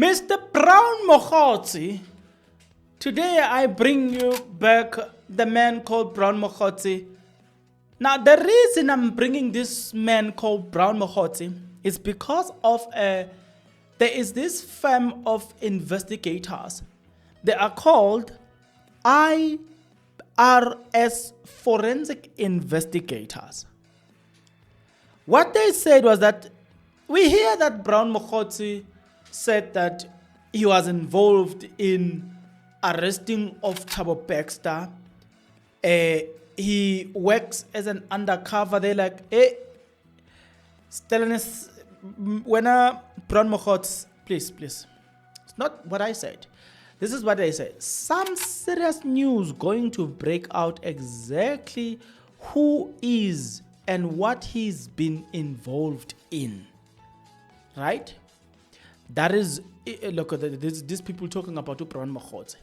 Mr. Brown Mogotsi, today I bring you back the man called Brown Mogotsi. Now, the reason I'm bringing this man called Brown Mogotsi is because of there is this firm of investigators. They are called IRS Forensic Investigators. What they said was that we hear that Brown Mogotsi said that he was involved in arresting of Thabo Baxter. He works as an undercover. They're like, hey, Stellanis, when Brown Mogotsi, please. It's not what I said. This is what they said. Some serious news going to break out exactly who is and what he's been involved in. Right? That is, look, these people talking about Brown Mogotsi.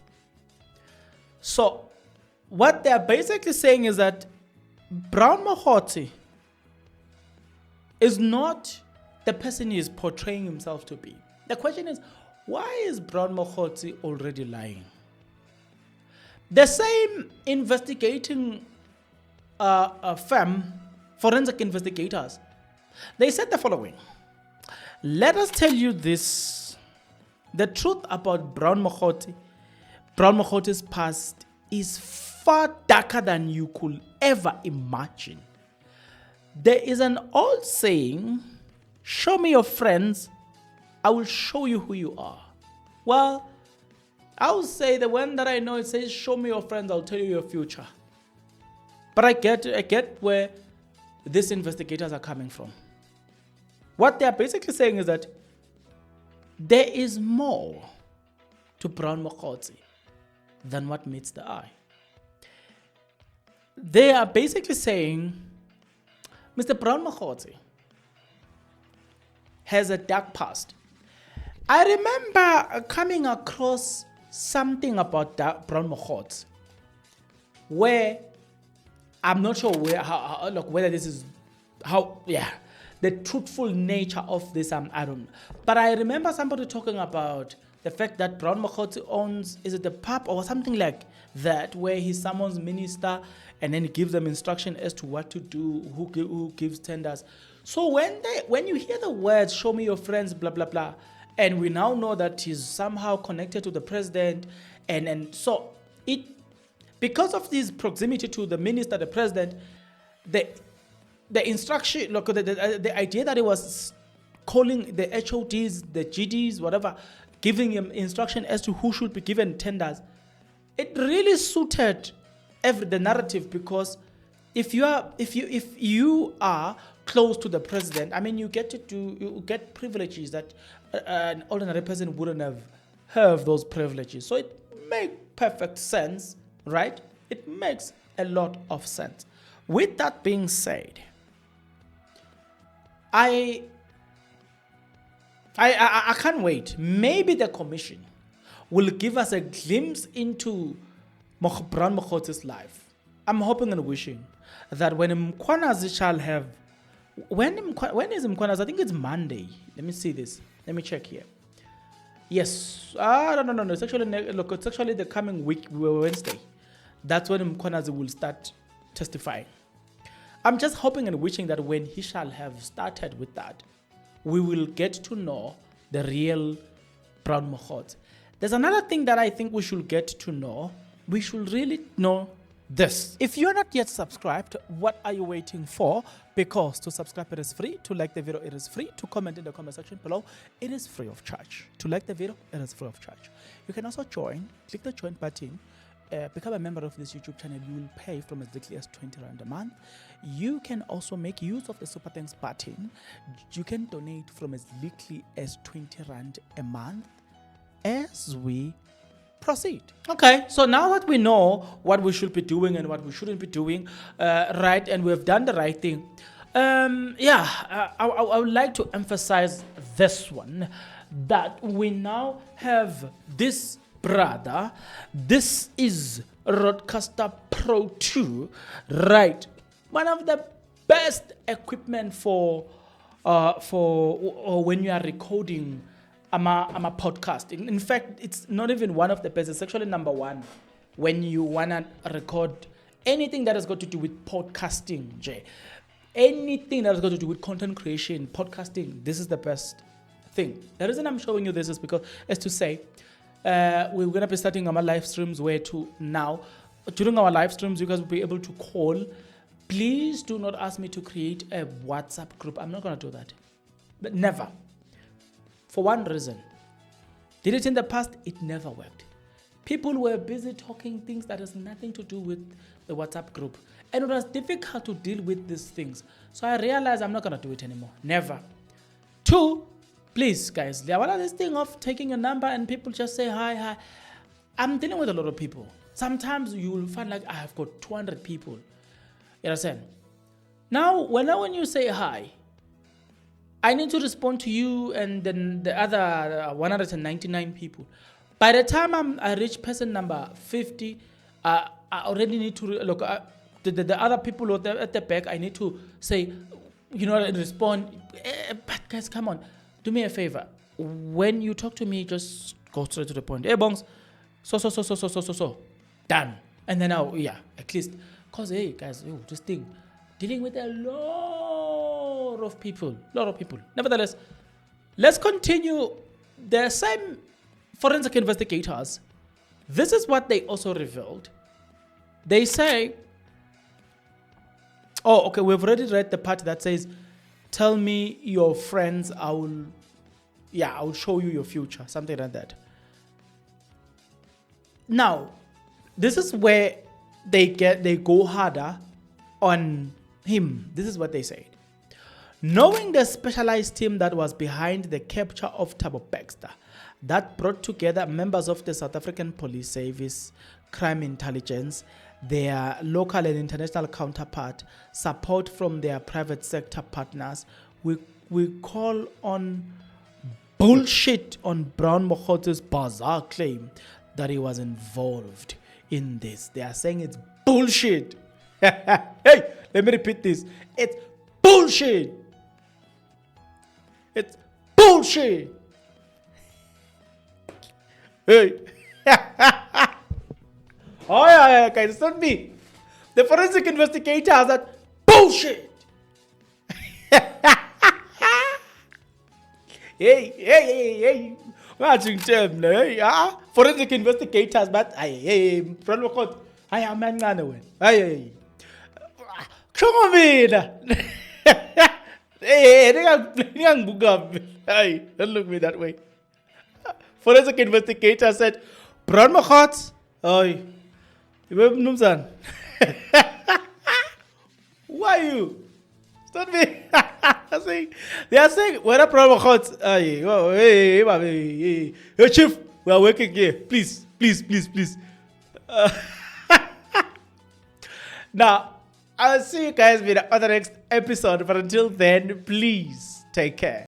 So, what they're basically saying is that Brown Mogotsi is not the person he is portraying himself to be. The question is, why is Brown Mogotsi already lying? The same investigating firm, forensic investigators, they said the following. Let us tell you this. The truth about Brown Mogotsi, Brown Mogotsi's past is far darker than you could ever imagine. There is an old saying, show me your friends, I will show you who you are. Well, I would say the one that I know, it says, show me your friends, I'll tell you your future. But I get where these investigators are coming from. What they're basically saying is that there is more to Brown Mogotsi than what meets the eye. They are basically saying Mr. Brown Mogotsi has a dark past. I remember coming across something about Brown Mogotsi where I'm not sure whether this is the truthful nature of this, I don't know. But I remember somebody talking about the fact that Brown Mogotsi owns, is it the pub or something like that, where he summons minister and then he gives them instruction as to what to do, who gives tenders. So when you hear the words, show me your friends, blah, blah, blah, and we now know that he's somehow connected to the president, and so it, because of his proximity to the minister, the president, the instruction, look, the idea that he was calling the HODs, the GDs, whatever, giving him instruction as to who should be given tenders, it really suited the narrative, because if you are close to the president, I mean, you get privileges that an ordinary person wouldn't have those privileges. So it makes perfect sense, right? It makes a lot of sense. With that being said, I can't wait. Maybe the commission will give us a glimpse into Brown Mogotsi's life. I'm hoping and wishing that when Mkhwanazi shall have, when is Mkhwanazi? I think it's Monday. Let me see this. Let me check here. Yes. No. It's actually the coming week, Wednesday. That's when Mkhwanazi will start testifying. I'm just hoping and wishing that when he shall have started with that, we will get to know the real Brown Mogotsi. There's another thing that I think we should get to know. We should really know this. If you're not yet subscribed, what are you waiting for? Because to subscribe, it is free. To like the video, it is free. To comment in the comment section below, it is free of charge. To like the video, it is free of charge. You can also join. Click the join button. Become a member of this YouTube channel. You will pay from as little as 20 Rand a month. You can also make use of the Super Thanks button. You can donate from as little as 20 Rand a month as we proceed. Okay, so now that we know what we should be doing and what we shouldn't be doing, right, and we've done the right thing, I would like to emphasize this one, that we now have this brother. This is Rodecaster Pro 2, right? One of the best equipment for when you are recording I'm a podcast. In fact, it's not even one of the best. It's actually number one when you wanna record anything that has got to do with podcasting, Jay. Anything that has got to do with content creation, podcasting, this is the best thing. The reason I'm showing you this is because, as to say, we're gonna be starting our live streams where to now. During our live streams, you guys will be able to call. Please do not ask me to create a WhatsApp group. I'm not gonna do that. But never. For one reason. Did it in the past? It never worked. People were busy talking things that has nothing to do with the WhatsApp group. And it was difficult to deal with these things. So I realized I'm not going to do it anymore. Never. 2, please, guys. There was this thing of taking a number and people just say hi. I'm dealing with a lot of people. Sometimes you will find like I have got 200 people. You understand? Now, when you say hi, I need to respond to you and then the other 199 people. By the time I reach person number 50, I already need to look the other people at the back. I need to say, respond. But guys, come on, do me a favor. When you talk to me, just go straight to the point. Hey, bongs, so, done. And then at least, cause hey, guys, this thing, dealing with a lot of people. Nevertheless, let's continue. The same forensic investigators, this is what they also revealed. They say, we've already read the part that says, tell me your friends, I will show you your future, something like that. Now, this is where they go harder on him. This is what they said. Knowing the specialized team that was behind the capture of Thabo Baxter, that brought together members of the South African Police Service, Crime Intelligence, their local and international counterpart, support from their private sector partners, we call on bullshit on Brown Mogotsi's bizarre claim that he was involved in this. They are saying it's bullshit. Hey, let me repeat this. It's bullshit. It's bullshit. Hey. Yeah, guys, it's not me. The forensic investigator has that bullshit. Hey. Watching them, forensic investigators, but hey, I am man away. Hey. Come on, man. Hey, don't look me that way. Forensic investigator said, Brown Mogots, why you? It's not me. They are saying, what a Brown Mogots? Hey, Chief, we are working here. Please. Now, I'll see you guys in the next episode. But until then, please take care.